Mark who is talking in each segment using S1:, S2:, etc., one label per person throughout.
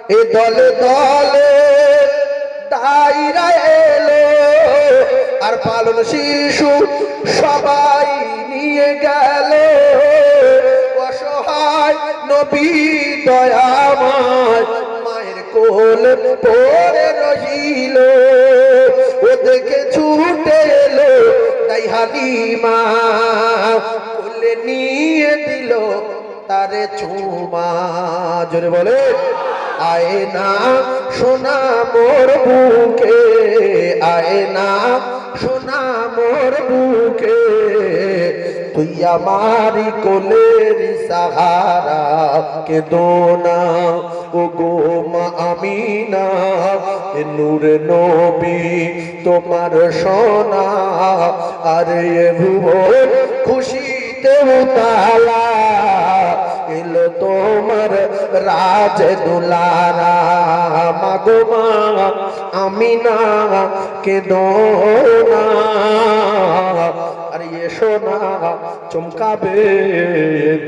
S1: এ দলে দলে দাইরা এলো আর পালন শিশু সবাই নিয়ে গেল অসহায় নবী দয়াময় মায়ের কোলে পড়ে রহিল ও দেখে ছুটে এলো তাই হালিমা কোলে নিয়ে দিল তারে চুমা জোরে বলে আয় না সোনা মোর বুকে আয় না সোনা মোর বুকে তুই আমারি কোলের সাহারা কে দোনা ও গো মা আমিনা এ নূরে নবী তোমার সোনা আর এ ভুবন খুশিতে উতালা এলো তোমার রাজ দুলারা মাগো মা আমিনা কে দোনা আর এসো না চমকাবে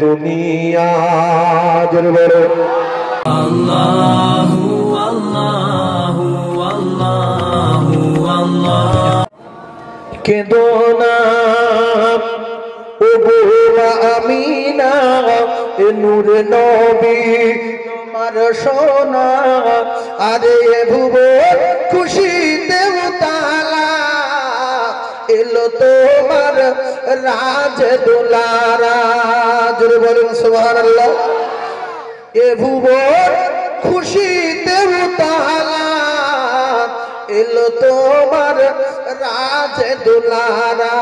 S1: দুনিয়া জোরে বলো
S2: আল্লাহু আল্লাহু আল্লাহু আল্লাহ
S1: কে দোনা ও গো মা আমিনা এ নূরে নবী তোমার সোনা আরে এ ভুবন খুশিতে উতালা এলো তোমার রাজ দুলারা জোরে বলুন সুবহানাল্লাহ এ ভুবন খুশিতে উতালা এলো তোমার রাজ দুলারা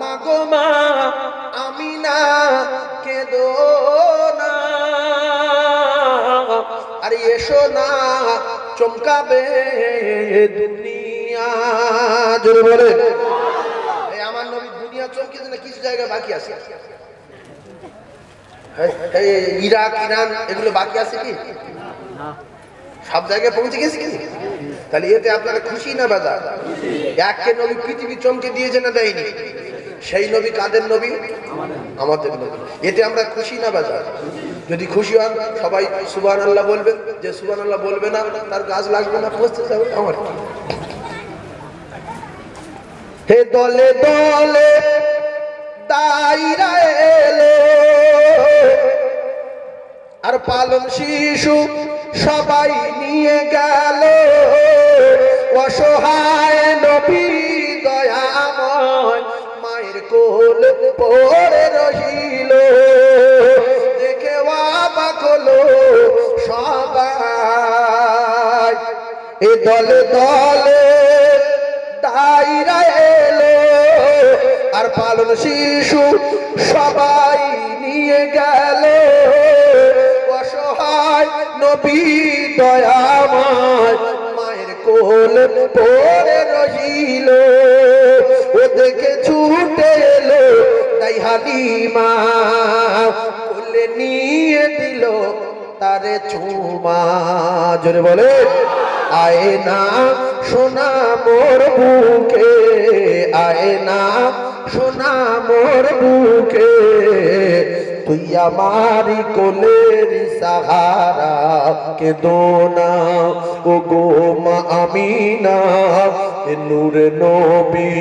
S1: মাগো মা আমিনা কেঁদো না আর এসো না চমকাবে দুনিয়া জোরে বলে আমার নবী দুনিয়া চমকেছে না কিছু জায়গায় বাকি আছে ইরাক ইরান এগুলো বাকি আছে কি সব জায়গায় পৌঁছে গেছে কি তাহলে এতে আপনারা খুশি না বাজার এককে নবী পৃথিবী চমকে দিয়েছে না দেয়নি সেই নবী কাদের নবী আমাদের নবী এতে আমরা খুশি না বাজার যদি খুশি হন সবাই সুবহানাল্লাহ বলবেন যে সুবহানাল্লাহ বলবে না তার গাছ লাগবে না পৌঁছতে যাবে আমার হে দলে দলে দাইরা এলো আর পালন শিশু সবাই নিয়ে গেল অসহায় নবী দয়াময় মায়ের কোলে পড়ে রহিল দেখে অবাক হলো সবাই এ দলে দলে দাইরা এলো আর পালন শিশু সবাই নিয়ে গেল অসহায় নবী দয়াময় মায়ের কোলে পড়ে রহিল ও দেখে ছুটে এলো তাই হালিমা কোলে নিয়ে দিল তারে চুমা জোরে বলে আয় না সোনা মোর বুকে আয় না সোনা মোর বুকে তুই আমারি কোলের সাহারা কে দোনা ও গো মা আমিনা এ নূরে নবী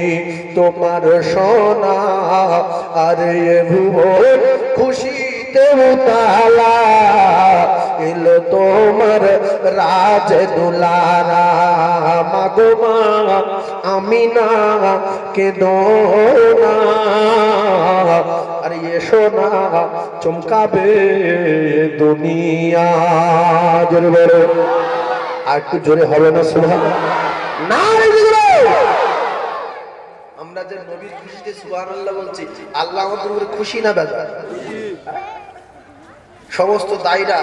S1: তোমার সোনা আর এ ভুবন খুশিতে উতালা এলো তোমার রাজ দুলারা মাগো মা আমিনা কে দোনা আর এসো না চমকাবে দুনিয়া জোরে বলো আর একটু জোরে হবে না সুবহানাল্লাহ না আমরা যে নবীর খুশিতে সুবহানাল্লাহ বলছি আল্লাহ আমাদের উপরে খুশি না বেজার সমস্ত দায়রা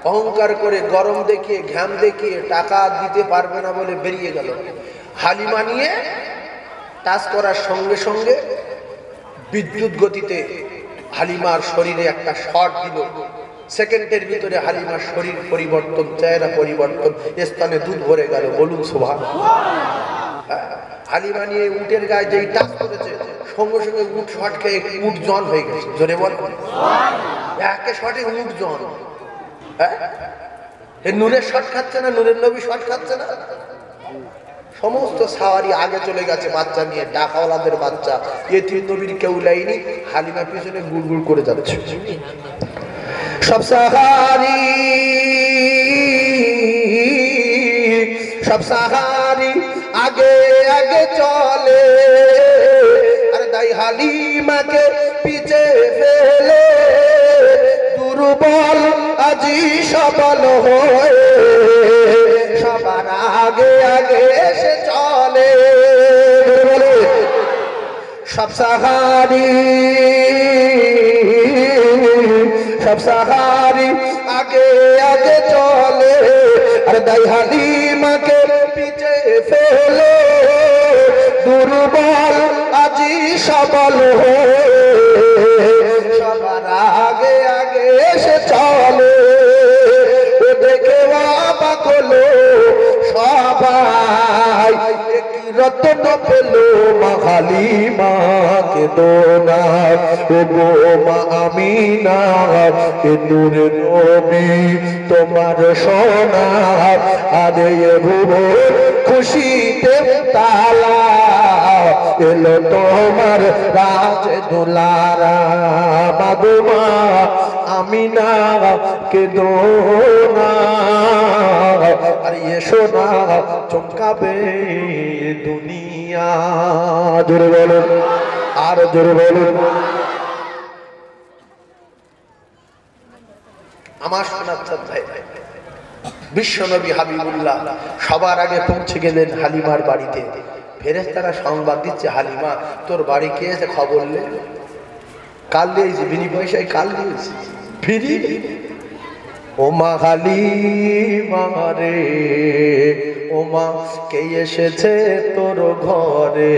S1: অহংকার করে গরম দেখিয়ে ঘাম দেখিয়ে টাকা দিতে পারবে না বলে বেরিয়ে গেল হালিমা নিয়ে টাচ করার সঙ্গে সঙ্গে বিদ্যুৎ গতিতে হালিমার শরীরে একটা শট দিল সেকেন্ডের ভিতরে হালিমার শরীর পরিবর্তন চেহারা পরিবর্তন স্থানে দুধ ভরে গেল বলুন সুবহানাল্লাহ হালিমা নিয়ে উটের গায়ে যেই টাচ করেছে সঙ্গে সঙ্গে উট শট খেয়ে উট জন হয়ে গেছে জোরে বল একে শটে উট জন এ নূরের শট খাচ্ছে না, নূরের নবী শট খাচ্ছে না। সমস্ত সাওয়ারি আগে চলে গেছে বাচ্চা নিয়ে, ডাকাওয়ালাদের বাচ্চা, ইয়েতিম নবীর কেউ লাইনি, হালিমা পিছনে গুড়গুড় করে যাচ্ছে। সব সাহারি, সব সাহারি আগে আগে চলে, আর দাই হালিমাকে পিছে ফেলে, দুর্বল আজি সবল হয়ে সবার আগে আগে এসে চলে। সব সাহারি, সব সাহারি আগে আগে চলে, আর দাই হালিমাকে পিছে ফেলে, দুর্বল আজি সবল হয়ে সবার আগে আগে এসে চলে। ও দেখে অবাক হলো সবাই, কি রত্ন পেল মা হালিমাকে দোনা, ও গো মা আমিনা এ নূরের নবী তোমার সোনা, আরে এ ভুবন খুশিতে তালা, এলো তোমার রাজ দুলারা, মাগো আমিনা কে দোনা, আর এসো না চমকাবে দুনিয়া। জোরে বলুন, আর জোরে বলুন। আমার সোনার ভাই, বিশ্বনবী হাবিবুল্লাহ সবার আগে পৌঁছে গেলেন হালিমার বাড়িতে। ফেরেশতারা সংবাদ দিচ্ছে, হালিমা তোর বাড়ি কে এসে খবর লে, কাল দিয়েছি বিনি পয়সায়, কাল দিয়েছি ফিরি। ও মা হালিমা রে, ও মা কে এসেছে তোর ঘরে,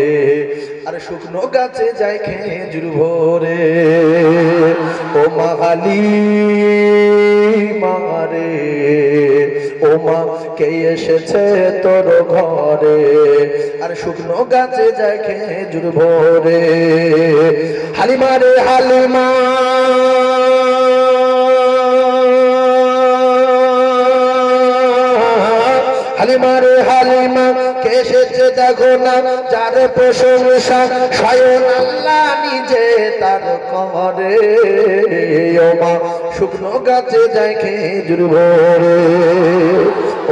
S1: আর শুকনো গাছে যায় খেজুর ভরে। ও মা হালিমা রে, ও মা কে এসেছে তোর ঘরে, আর শুকনো গাছে যায় খেজুর ভরে। হালিমা রে হালিমা, হালিমা রে হালিমা কে এসেছে দেখো না, যার প্রশংসা স্বয়ং আল্লাহ নিজে তার করে। ও মা শুকনো গাছে যায় খেজুর ভরে।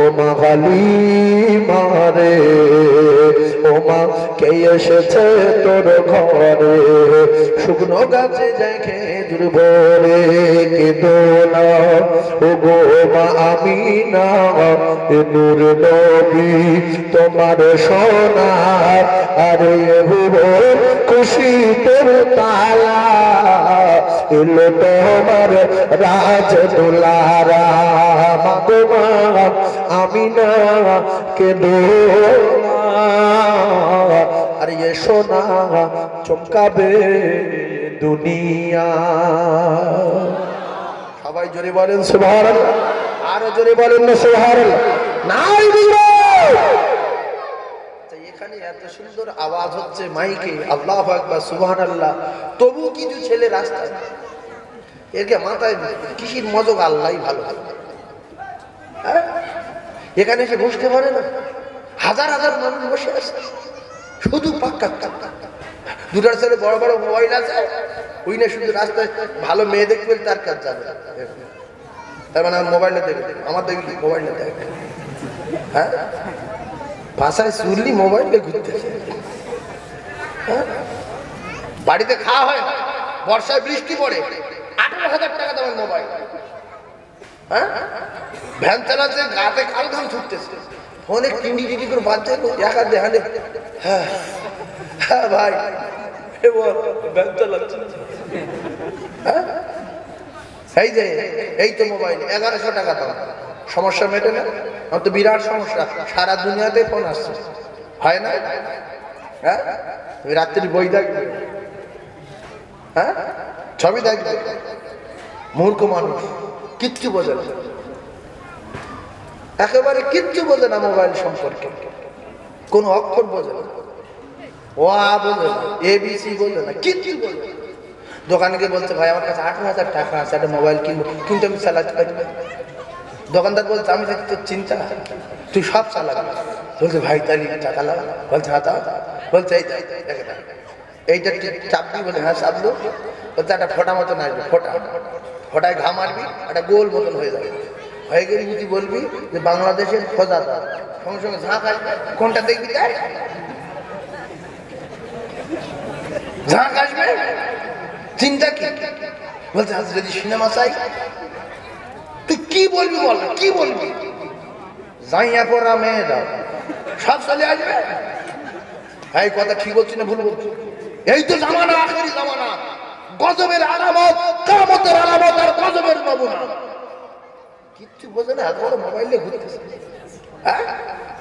S1: ও মা হালিমা রে, ও মা কে এসেছে তোর ঘরে, শুকনো গাছে যায় খেজুর ভরে। কেঁদো না ও গো মা আমিনা, এ নূর নবী তোমার সোনা, আরে ভুবন খুশিতে তালা, এলো তোমার রাজ দুলারা, মাগো মা আমিনা কেঁদো না, আর এ সোনা চমকাবে দুনিয়া। সবাই জোরে বলেন সুবহানাল্লাহ, আরো জোরে বলেন না সুবহানাল্লাহ। নাই এখানে এত সুন্দর আওয়াজ হচ্ছে মাইকে, আল্লাহু আকবার সুবহানাল্লাহ, তবু কিছু ছেলে রাস্তায়, এরকে মাথায় কিসির মজক আল্লাহই ভালো। এখানে এসে বসতে পারে না, হাজার হাজার মানুষ বসে আছে, শুধু পাক্কা দুটার ছেলে বড় বড় মোবাইল আছে, ওই না শুধু রাস্তায় ভালো মেয়ে দেখবে তার কাজ যাবে। তার মানে আমার মোবাইলে দেখবে, আমার দেখবি মোবাইলে দেখবে। হ্যাঁ, ভাষায় শুনলি মোবাইলে ঘুরতেছে। হ্যাঁ, বাড়িতে খাওয়া হয় না, বর্ষায় বৃষ্টি পড়ে, 18,000 টাকা দামের মোবাইল। হ্যাঁ, ভ্যান চালাচ্ছে, গাতে কাল ঘাম ছুটতেছে, ফোনে টিন্ডি টিন্ডি করে বাজছে, একা দেখালে। হ্যাঁ হ্যাঁ ভাই, ভ্যান চালাচ্ছে। হ্যাঁ, এই যে এই তো মোবাইল 1100 টাকা দাম, সমস্যা মেটে না? আমার তো বিরাট সমস্যা, সারা দুনিয়াতে ফোন আসছে, হয় না? হ্যাঁ, তুমি রাত্রি বই দেখবে, হ্যাঁ ছবি দেখবে, মূর্খ মানুষ, কিচ্ছু বোঝে না, একেবারে কিচ্ছু বোঝে না মোবাইল সম্পর্কে, কোন অক্ষর বোঝে না, ও আ বোঝে না, ABC বোঝে না, কিচ্ছু বোঝে না। দোকানে গিয়ে বলছে, ভাই আমার কাছে 18,000 টাকা আছে, একটা মোবাইল কিনবো, কিন্তু আমি চালাতে পারি না। দোকানদার বলছে আমি দেখি তোর চিন্তা, তুই সব চালাবি। বলছে ভাই তালি টাকা লাগা। বলছে হ্যাঁ দাও। বলছে এইটা চাপবি? বলে হ্যাঁ চাপলো। বলছে একটা ফোটা মতন আসবে, ফোটায় ঘা মারবি, একটা গোল মতন হয়ে যাবে। হয়ে গেলে যদি বলবি যে বাংলাদেশের খোঁজা দাও, সঙ্গে সঙ্গে ঝাঁক আসবে। কোনটা দেখবি তাই ঝাঁক আসবে। চিন্তা কি? বলছে আজ যদি সিনেমা চাই, তুই কি বলবি বল, কি বলবি? যাইয়া পড়া মেয়ে দাও, সব চলে আসবে। এই কথা ঠিক বলছি না ভুল বলছি? এই তো জামানা, আখেরি জামানা, গজবের আলামত, কিয়ামতের আলামত আর গজবের নমুনা। কিচ্ছু বোঝে না, এত বড় মোবাইল নিয়ে ঘুরতেছে। হ্যাঁ,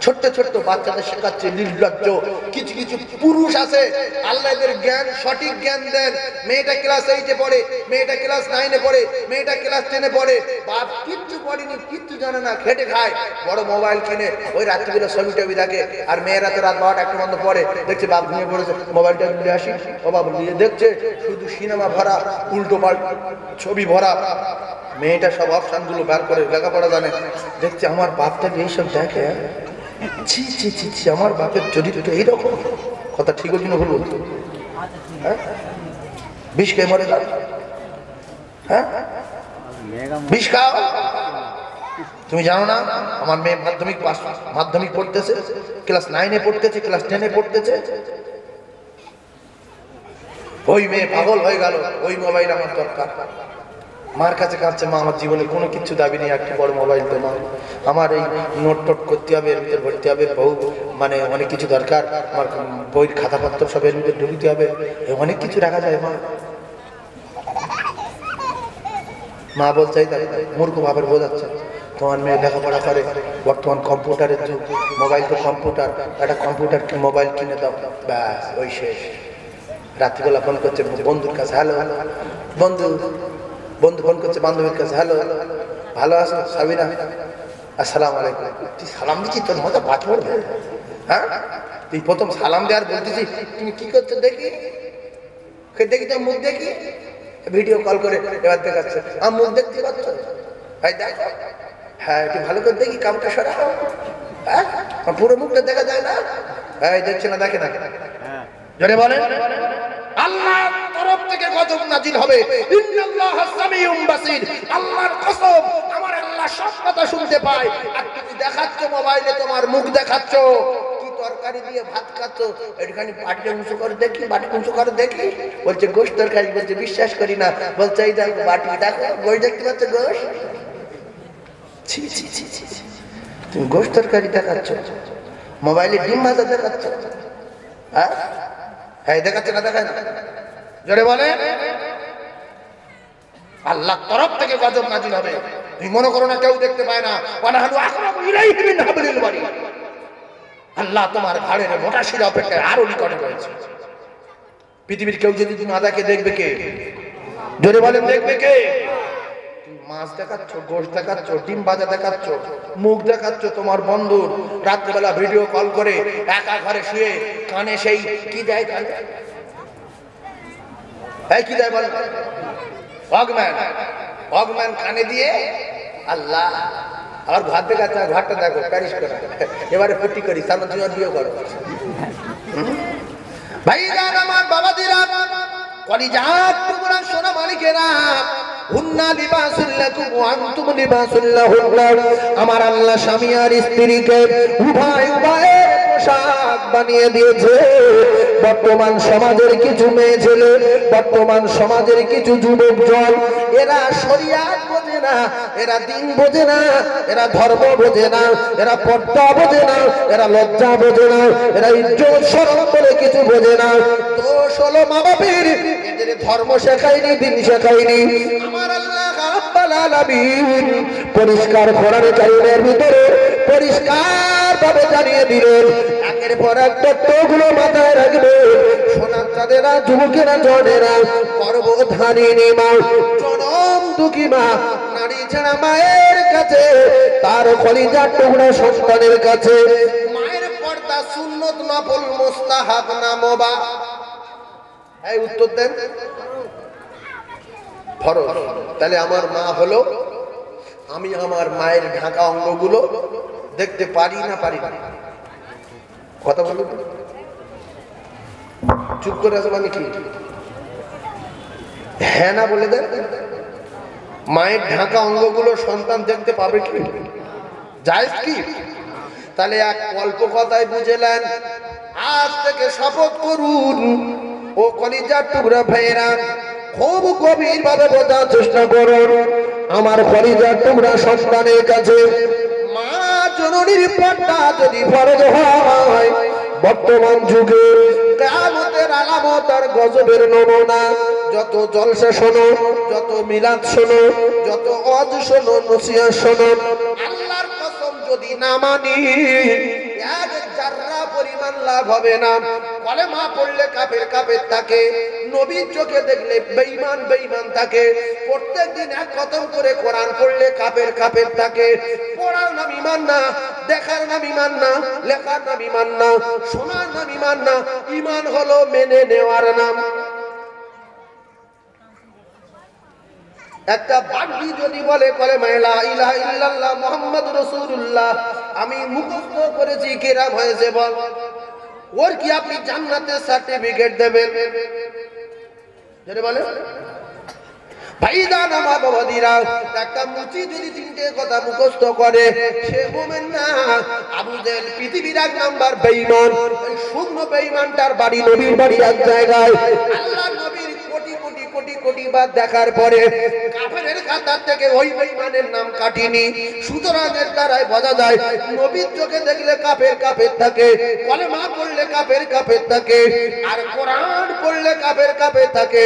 S1: ছোট্ট ছোট্ট বাচ্চাদের শেখাচ্ছে নির্লজ্জ। কিছু কিছু পুরুষ আছে, আল্লাহ এদের জ্ঞান, সঠিক জ্ঞান দেন। মেয়েটা ক্লাস 8-এ পড়ে, মেয়েটা ক্লাস 9-এ পড়ে, মেয়েটা ক্লাস 10-এ পড়ে। বাপ কিচ্ছু পড়েনি, কিচ্ছু জানে না, খেটে খায়, বড় মোবাইল কিনে ওই রাত্রিবেলা ছবি টবি দেখে। আর মেয়েরা তো রাত 12টা 1টা পর্যন্ত পড়ে, দেখছে বাপ ঘুমিয়ে পড়েছে, মোবাইলটা নিয়ে আসি, ও বাপ নিয়ে দেখছে শুধু সিনেমা ভরা, উল্টো পাল্টা ছবি ভরা। মেয়েটা সব অপশান গুলো বের করে, লেখাপড়া জানে, দেখছে আমার বাপটা এইসব দেখে, ছি ছি ছি ছি, আমার বাপের চরিত্র এইরকম। কথা ঠিক হচ্ছে না ভুল বলতো? হ্যাঁ, বিষ খেয়ে মরে যাও। হ্যাঁ, বিষ খাও। তুমি জানো না আমার মেয়ে মাধ্যমিক পড়তেছে, ক্লাস 9-এ পড়তেছে, ক্লাস 10-এ পড়তেছে। ওই মেয়ে পাগল হয়ে গেল, ওই মোবাইল আমার দরকার। মার কাছে কাঁদছে, মা আমার জীবনে কোনো কিছু দাবি নেই, একটা বড় মোবাইল তো মা, আমার এই নোট টোট করতে হবে, এর ভিতরে ভরতে হবে, বহু মানে অনেক কিছু দরকার, আমার বইয়ের খাতাপত্র সব এর ভিতরে ঢুকতে হবে, অনেক কিছু রাখা যায় মা। মা বলছে মূর্খ ভাবের বোঝাচ্ছে, তোমার মেয়ে লেখাপড়া করে, বর্তমান কম্পিউটারের যুগ, মোবাইল তো কম্পিউটার, একটা কম্পিউটার মোবাইল কিনে দাও, ব্যাস ওই শেষ। রাত্রিবেলা ফোন করছে বন্ধুর কাছে, হ্যালো বন্ধু, বন্ধু ফোন করছে বান্ধবীর কাছে, হ্যালো ভালো আছো সাবিনা, আসসালামু আলাইকুম। তুই সালাম দিচ্ছি, তোর মজা বাদ পড়বে। হ্যাঁ, তুই প্রথম সালাম দেওয়ার বলতেছি তুমি কি করছো দেখি, দেখি তোর মুখ দেখি। ভিডিও কল করে এবার দেখাচ্ছে, আমার মুখ দেখতে পাচ্ছ? ভাই দেখো, হ্যাঁ একটু ভালো করে দেখি, কামটা সরাও। হ্যাঁ, পুরো মুখটা দেখা যায় না? হ্যাঁ দেখছে না, দেখে না, জোরে বলেন। আল্লাহর তরফ থেকে গজব নাজিল হবে। ইন্নাল্লাহা সামিউম বাসীর, আল্লাহর কসম, আমার আল্লাহ সব কথা শুনতে পায়। আর তুমি দেখাচ্ছ মোবাইলে, তোমার মুখ দেখাচ্ছ, কি তরকারি দিয়ে ভাত খাচ্ছ, একটুখানি বাটিটা উঁচু করে দেখি, বাটি উঁচু করে দেখি। বলছে গোশত তরকারি, বলছে বিশ্বাস করি না। বলছে এই দেখো বাটি, দেখো গোশ দেখতে পাচ্ছ, গোশ। ছি ছি ছি ছি, তুমি গোশত তরকারি দেখাচ্ছ, মোবাইলে ডিম ভাজা দেখাচ্ছ। হ্যাঁ হ্যাঁ, দেখাচ্ছে না, দেখায় না, জোরে বলে। আল্লাহর তরফ থেকে গজব নাজিল হবে। তুমি মনে করো না কেউ দেখতে পায় না। ওয়ানাহনু আকরাবু ইলাইহি মিন হাবলিল ওয়ারিদ, আল্লাহ তোমার ঘাড়ের মোটা শিরা অপেক্ষায় আরো নিকটে রয়েছে। পৃথিবীর কেউ যদি তুমি আদাকে দেখবে কে? জোরে বলেন, দেখবে কে? মাছ দেখাচ্ছ, গোশত দেখাচ্ছ, ডিম ভাজা দেখাচ্ছ, মুখ দেখাচ্ছ তোমার বন্ধুর, রাত্রিবেলা ভিডিও কল করে একা ঘরে শুয়ে কানে সেই কি দেয়, কানে এই কি দেয় বল, অগম্যান কানে দিয়ে। আল্লাহ, আর ঘর দেখাচ্ছে, ঘরটা দেখো প্যারিস করে, এবারে ফুটি করি, সামনে তুমি বিয়ে করো। ভাইরা আমার, বাবাদিরা, কলিজাত টুকরা সোনা মালিকেরা, হুন্না লিবাসুল লাকুম ওয়া আনতুম লিবাসুল লাহুন্না, আমার আল্লাহ স্বামী আর স্ত্রীকে উভয় উভয়ের পোশাক বানিয়ে দিয়েছে। বর্তমান সমাজের কিছু মেয়ে ছেলে, বর্তমান সমাজের কিছু যুবক জন, এরা শরিয়াত বোঝে না, এরা দ্বীন বোঝে না, এরা ধর্ম বোঝে না, এরা পর্দা বোঝে না, এরা লজ্জা বোঝে না, এরা ইজ্জত শরম বলে কিছু বোঝে না। দোষ হলো মা বাপের, এদের ধর্ম শেখায়নি, দিন শেখায়নি। আমার আল্লাহ রাব্বুল আলামিন পরিষ্কার কোরআন কারীমের ভিতরে পরিষ্কার ভাবে জানিয়ে দিলেন, একের পর এক তত্ত্বগুলো মাথায় রাখবে। সোনার চাঁদেরা, যুবকেরা, জনেরা, গর্ভধারিণী মা, জনম দুঃখী মা, নারী ছাড়া মায়ের কাছে, তার কলিজার টুকরা সন্তানের কাছে মায়ের পর্দা সুন্নত, নফল, মুস্তাহাব না মুবাহ? এই উত্তর দেন। ফরজ। তাহলে আমার মা হলো আমি আমার মায়ের ঢাকা অঙ্গগুলো দেখতে পারি না পারি না? কথা বলুন, চুপ করে আছে মানে কি? হ্যাঁ না বলে দেন। মায়ের ঢাকা অঙ্গগুলো সন্তান দেখতে পাবে কি? জায়েজ কি? তাহলে এক অল্প কথায় বুঝেলেন, আজ থেকে শপথ করুন ও কলিজার টুকরা ভাইয়েরা, খুব গভীর ভাবে বোঝার চেষ্টা করুন। আমার কলিজার টুকরা সন্তানের কাছে মা জননীর পর্দা যদি ফরজ হয়, বর্তমান যুগে কিয়ামতের আলামত আর গজবের নমুনা, যত জলসা শোনো, যত মিলাদ শোনো, যত ওয়াজ শোনো, নসিহত শোনো, আল্লাহর কসম যদি না মানি এক জাররা পরিমাণ লাভ হবে না। কলেমা পড়লে কাফের কাফের থাকে, নবীর চোখে দেখলে বেঈমান বেঈমান থাকে, প্রত্যেকদিন এক খতম করে কোরআন পড়লে কাফের কাফের থাকে। পড়ার নাম ঈমান না, দেখার নাম ঈমান না, লেখার নাম ঈমান না, শোনার নাম ঈমান না। ঈমান হলো মেনে নেওয়ার নাম। একটা বাগদি যদি বলে কলেমা লা ইলাহা ইল্লাল্লাহ মুহাম্মাদুর রাসূলুল্লাহ আমি মুখস্থ করেছি, কিরাম হয়েছে বল, ওর কি আপনি জান্নাতের সার্টিফিকেট দেবেন? যদি বলে ভাইজান আমার বাবাদিরা, একটা মুচি যদি তিনটে কথা মুখস্থ করে সে মুমিন না। আবু জেহেল পৃথিবীর এক নাম্বার বেঈমান, শুকনো বেঈমানটার বাড়ি নবীর বাড়ি এক জায়গায়। আল্লাহর নবীর কোটি কোটি কোটি কোটি বার দেখার পরে কাফেরের খাতার থেকে ওই বেঈমানের নাম কাটিনি। সুতরাং এর দ্বারাই বোঝা যায় নবীর চোখে দেখলে কাফের কাফের থাকে, কলেমা পড়লে কাফের কাফের থাকে, আর কোরআন পড়লে কাফের কাফের থাকে।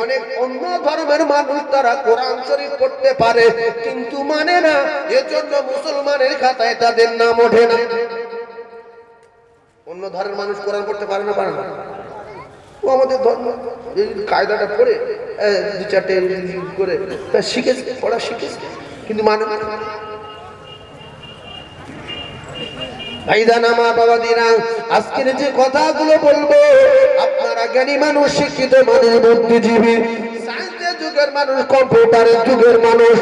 S1: অনেক অন্য ধর্মের মানুষ তারা কোরআন শরীফ পড়তে পারে কিন্তু মানে না, এজন্য মুসলমানের খাতায় তাদের নাম ওঠে না। অন্য ধর্মের মানুষ কোরআন পড়তে পারে না, পারে না। ও আমাদের ধর্ম এই কায়দাটা পড়ে দু চারটে করে শিখেছে, পড়া শিখেছে, কিন্তু মানে না। ভাইজান আমার বাবাদিরা, আজকের যে কথাগুলো বলবো আপনারা জ্ঞানী মানুষ, শিক্ষিত মানুষ, বুদ্ধিজীবী, সায়েন্সের যুগের মানুষ, কম্পিউটারের যুগের মানুষ,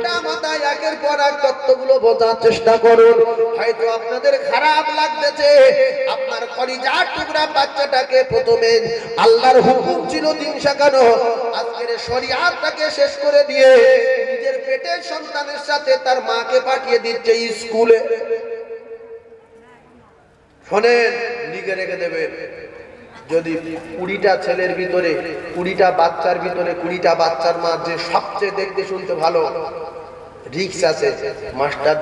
S1: ঠান্ডা মাথায় একের পর এক তত্ত্বগুলো বোঝার চেষ্টা করুন। হয়তো আপনাদের খারাপ লাগতেছে, আপনার কলিজার টুকরা বাচ্চাটাকে প্রথমে আল্লাহর হুকুম ছিল দিন শেখানো, আজকের শরিয়াতটাকে শেষ করে দিয়ে নিজের পেটের সন্তানের সাথে তার মাকে পাঠিয়ে দিচ্ছে স্কুলে। শোনেন, লিখে রেখে দেবেন, যদি 20টা ছেলের ভিতরে 20টা বাচ্চার ভিতরে 20টা বাচ্চার মা যে সবচেয়ে দেখতে শুনতে ভালো, রিক্স আছে, মাস্টার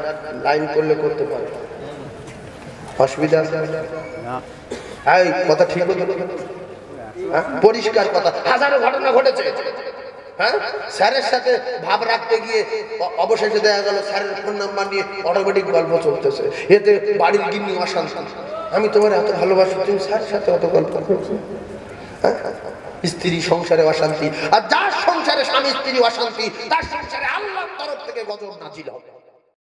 S1: লাইন করলে করতে পারে, অসুবিধা আছে না? এই কথা ঠিক বলতে, পরিষ্কার কথা। হাজারো ঘটনা ঘটেছে। হ্যাঁ, স্যারের সাথে ভাব রাখতে গিয়ে অবশেষে দেখা গেল স্যারের ফোন নাম্বার নিয়ে অটোমেটিক গল্প চলতেছে, এতে বাড়ির গিন্নি অশান্তি। আমি তোমার এত ভালোবাসি, তুমি স্যারের সাথে অত গল্প করছো। স্ত্রী সংসারে অশান্তি, আর যার সংসারে স্বামী স্ত্রী অশান্তি তার সংসারে আল্লাহর তরফ থেকে গজব নাজিল হবে।